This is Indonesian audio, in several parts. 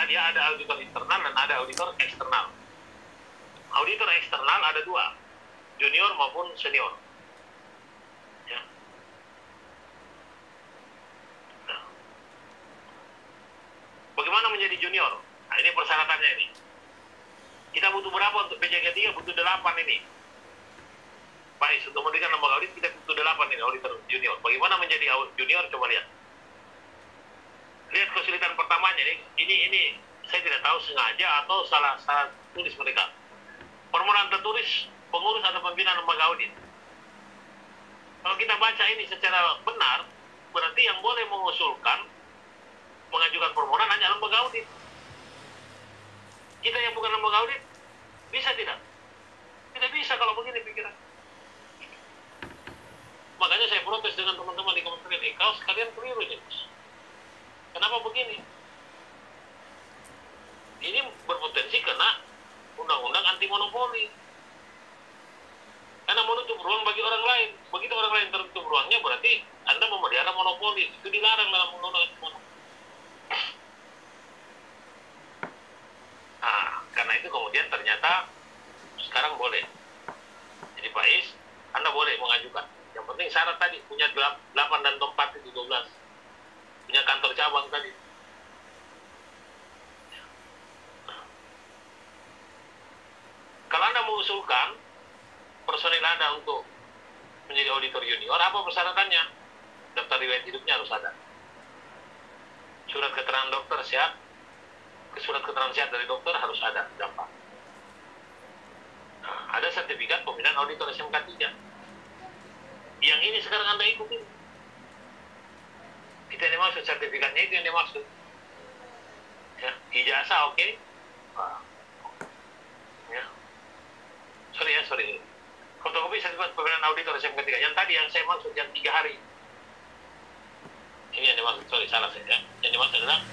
tadi ada auditor internal dan ada auditor eksternal. Auditor eksternal ada dua, junior maupun senior. Ya. Nah. Bagaimana menjadi junior? Nah, ini persyaratannya ini. Kita butuh berapa untuk PJK 3? Butuh 8 ini. Baik, untuk memberikan lembaga audit kita butuh 8 ini auditor junior. Bagaimana menjadi junior? Coba lihat. Lihat kesulitan pertamanya ini saya tidak tahu sengaja atau salah tulis mereka. Permohonan tertulis pengurus atau pimpinan lembaga audit. Kalau kita baca ini secara benar, berarti yang boleh mengusulkan mengajukan permohonan hanya lembaga audit. Kita yang bukan lembaga audit bisa tidak? Tidak bisa kalau begini pikiran. Makanya saya protes dengan teman-teman di Kementerian Ekaus, kalian keliru ini. Kenapa begini? Ini berpotensi kena undang-undang anti monopoli. Karena menutup ruang bagi orang lain. Begitu orang lain tertutup ruangnya, berarti Anda memelihara monopoli. Itu dilarang dalam undang-undang anti monopoli. Nah, karena itu kemudian ternyata sekarang boleh. Jadi Pak Is, Anda boleh mengajukan. Yang penting syarat tadi, punya 8 dan 4 itu 12. Punya kantor cabang tadi. Kalau Anda mengusulkan personil Anda untuk menjadi auditor junior, apa persyaratannya? Daftar riwayat hidupnya harus ada. Surat keterangan dokter sehat, surat keterangan sehat dari dokter harus ada, gampang. Nah, ada sertifikat pembinaan auditor SMK 3. Yang ini sekarang Anda ikutin. Itu yang dimaksud, sertifikatnya itu yang dimaksud. Ya, ijazah oke. Nah. Ya. Sorry. Fotokopi sertifikat pembinaan auditor SMK 3. Yang tadi yang saya maksud yang 3 hari. Ini yang dimaksud, salah saya ya. Yang dimaksud adalah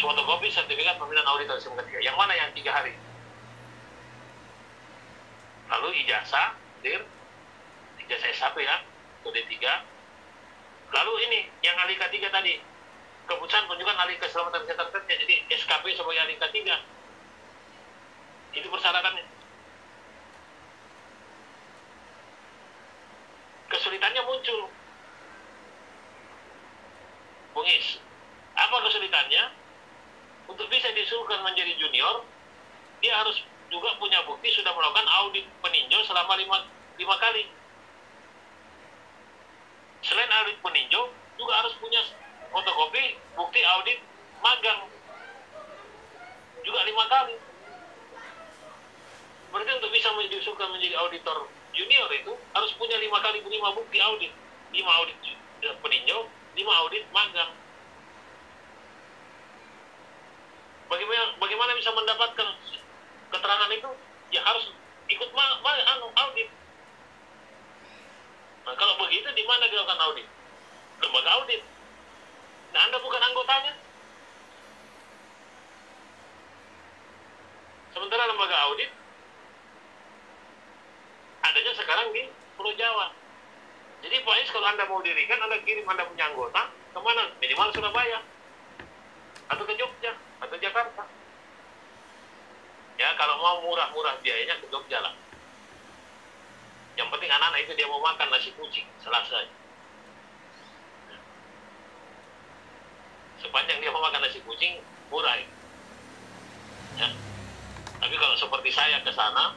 fotokopi sertifikat pembinaan auditor SMK 3. Yang mana yang 3 hari? Lalu ijazah, ijazah S1 ya, atau D3. Lalu ini, yang ahli K3 tadi, keputusan penunjukan ahli keselamatan kesehatan kerja, jadi SKP sebagai ahli K3. Itu persyaratannya. Kesulitannya muncul. Bung Is, apa kesulitannya? Untuk bisa disuruhkan menjadi junior, dia harus juga punya bukti sudah melakukan audit peninjau selama 5 kali. Selain audit peninjau, juga harus punya fotokopi bukti audit magang. Juga 5 kali. Berarti untuk bisa disuruhkan menjadi auditor junior itu, harus punya 5 kali 5 bukti audit. 5 audit peninjau, 5 audit magang. Bagaimana bisa mendapatkan keterangan itu? Ya harus ikut audit. Nah, kalau begitu di mana dilakukan audit? Lembaga audit. Nah, Anda bukan anggotanya. Sementara lembaga audit adanya sekarang di Pulau Jawa. Jadi Pak Is, kalau Anda mau dirikan, Anda kirim Anda punya anggota kemana? Minimal Surabaya, atau ke Jogja, atau Jakarta. Ya, kalau mau murah-murah biayanya ke Jogja lah. Yang penting anak-anak itu dia mau makan nasi kucing Selasa. Sepanjang dia mau makan nasi kucing, murah. Ya. Tapi kalau seperti saya ke sana,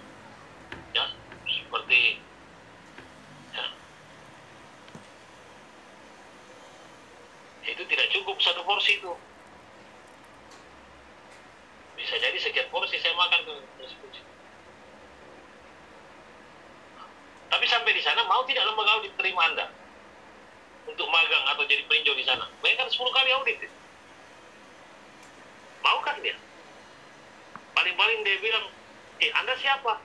ya, seperti ya, itu tidak cukup satu porsi itu. Bisa jadi sekian porsi saya makan ke nasi kucing. Tapi sampai di sana, mau tidak lembaga audit terima Anda untuk magang atau jadi peninjau di sana? Bayangkan 10 kali audit. Mau kan dia? Paling-paling dia bilang, Anda siapa?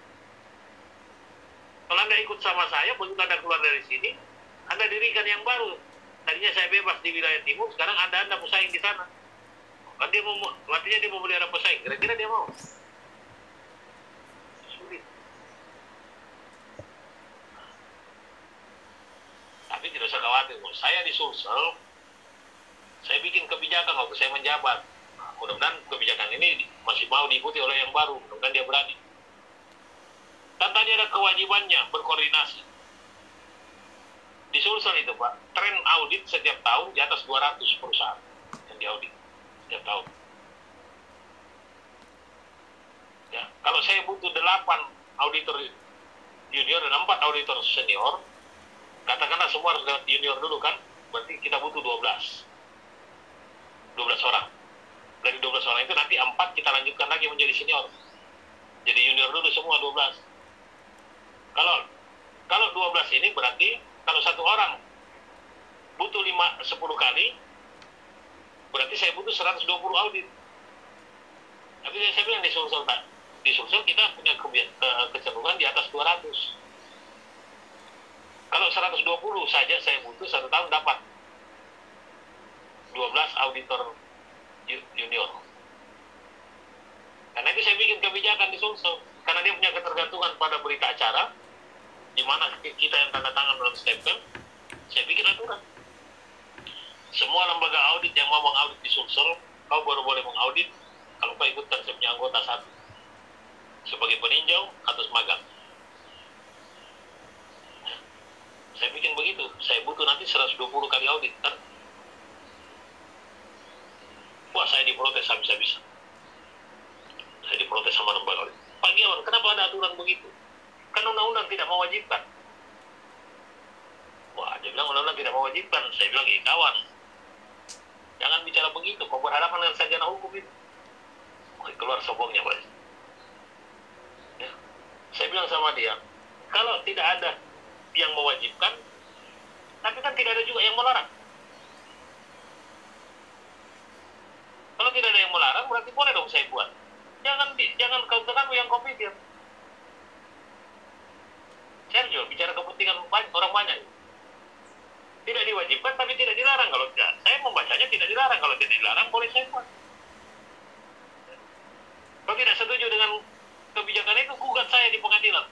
Kalau Anda ikut sama saya, begitu Anda keluar dari sini, Anda dirikan yang baru. Tadinya saya bebas di wilayah timur, sekarang Anda pesaing di sana. Kan dia artinya dia mau melihara pesaing. Kira-kira dia mau? Sulit. Tapi tidak usah khawatir. Saya di Sulsel, saya bikin kebijakan waktu saya menjabat. mudah-mudahan kebijakan ini masih mau diikuti oleh yang baru, mudah-mudahan dia berani. Dan tadi ada kewajibannya berkoordinasi. Di Sulsel itu Pak, tren audit setiap tahun di atas 200 perusahaan yang diaudit setiap tahun. Ya, kalau saya butuh 8 auditor junior dan 4 auditor senior, katakanlah semua harus lewat junior dulu kan, berarti kita butuh 12 orang. Dari 12 orang itu nanti 4 kita lanjutkan lagi menjadi senior. Jadi junior dulu semua 12. Kalau 12 ini berarti kalau satu orang butuh 10 kali, berarti saya butuh 120 audit. Tapi saya bilang di Sulsel kita punya kecenderungan di atas 200. Kalau 120 saja saya butuh 1 tahun dapat 12 auditor junior. Karena itu saya bikin kebijakan di Sulsel. Karena dia punya ketergantungan pada berita acara, di mana kita yang tanda tangan dalam stempel, saya bikin aturan. Semua lembaga audit yang mau mengaudit di Sulsel, kau baru boleh mengaudit kalau kau ikutkan saya punya anggota 1 sebagai peninjau atau magang. Saya bikin begitu. Saya butuh nanti 120 kali audit kan. Wah, saya diprotes habis-habisan. Saya diprotes sama lembaga audit. Pak Giawan, kenapa ada aturan begitu? Kan undang-undang tidak mewajibkan. Wah, dia bilang undang-undang tidak mewajibkan. Saya bilang, kawan, jangan bicara begitu. Kau berhadapan dengan sarjana hukum itu. Keluar sombongnya, Pak. Ya. Saya bilang sama dia, kalau tidak ada yang mewajibkan, tapi kan tidak ada juga yang melarang. Kalau tidak ada yang melarang, berarti boleh dong saya buat. Jangan kau yang kau pikir. Sergio, bicara kepentingan orang banyak. Tidak diwajibkan, tapi tidak dilarang. Kalau tidak, saya membacanya tidak dilarang. Kalau tidak dilarang, boleh saya buat. Kalau tidak setuju dengan kebijakan itu, gugat saya di pengadilan.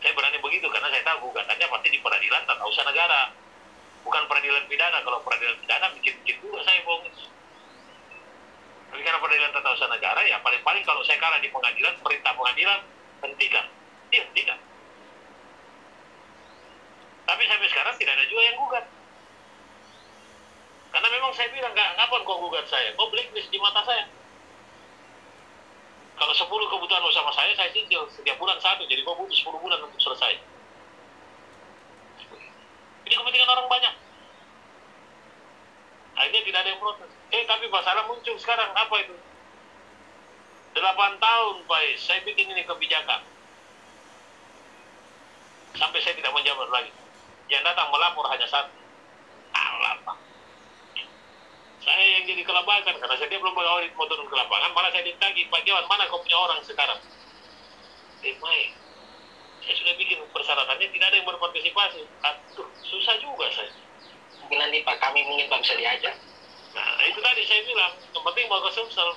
Saya berani begitu karena saya tahu gugatannya pasti di peradilan tata usaha negara, bukan peradilan pidana. Kalau peradilan pidana bikin juga saya bongis. Tapi karena peradilan tata usaha negara, ya paling-paling kalau saya kalah di pengadilan, perintah pengadilan hentikan, dihentikan. Tapi sampai sekarang tidak ada juga yang gugat. Karena memang saya bilang, kapan kau gugat saya? Kau blacklist di mata saya. Kalau 10 kebutuhan bersama saya cicil setiap bulan 1, jadi kau butuh 10 bulan untuk selesai. Ini kepentingan orang banyak. Akhirnya tidak ada yang protes. Tapi masalah muncul sekarang, apa itu? 8 tahun, Pak, saya bikin ini kebijakan. Sampai saya tidak menjabat lagi. Yang datang melapor hanya 1. Lapang. Saya yang jadi kelabakan, karena saya belum audit mau turun ke lapangan, malah saya ditagih, Pak Giawan, mana kau punya orang sekarang? Mai, saya sudah bikin persyaratannya, tidak ada yang berpartisipasi. Aduh, susah juga saya. Mungkin nanti Pak, kami mungkin Pak bisa diajak. Nah, itu tadi saya bilang, yang penting mau ke Sulsel.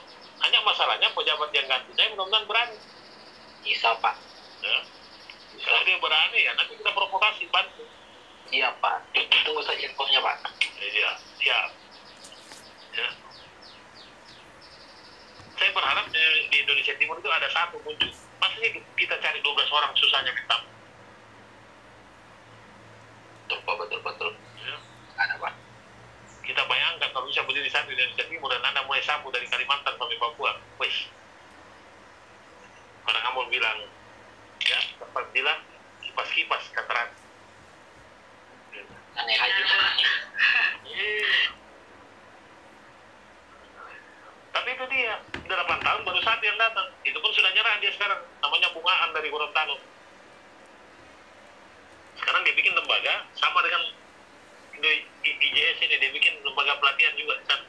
Hanya masalahnya pejabat yang ganti saya mudah-mudahan berani. Bisa Pak. Ya. Kalau dia berani, ya nanti kita provokasi, bantu. Iya Pak, tunggu saja infonya Pak. Iya, siap. Ya. Saya berharap di Indonesia Timur itu ada 1 muncul. Maksudnya kita cari 12 orang susahnya minta. Betul Pak, betul. Ya. Ada Pak. Kita bayangkan kalau bisa berdiri 1 di Indonesia Timur dan Anda mulai sapu dari Kalimantan sampai Papua. Wih. Karena kamu bilang, ya, tempat bilang kipas-kipas kataran. Aneh aja. Tapi itu dia, 8 tahun baru 1 yang datang. Itu pun sudah nyerah dia sekarang. Namanya Bungaan dari Gorontalo. Sekarang dia bikin lembaga, sama dengan IJS ini, dia bikin lembaga pelatihan juga di sana.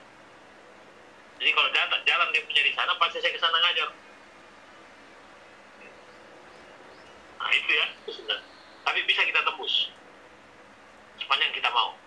Jadi kalau jalan dia punya di sana, pasti saya ke sana ngajar. Nah itu ya, itu sudah. Tapi bisa kita tembus. Sepanjang kita mau.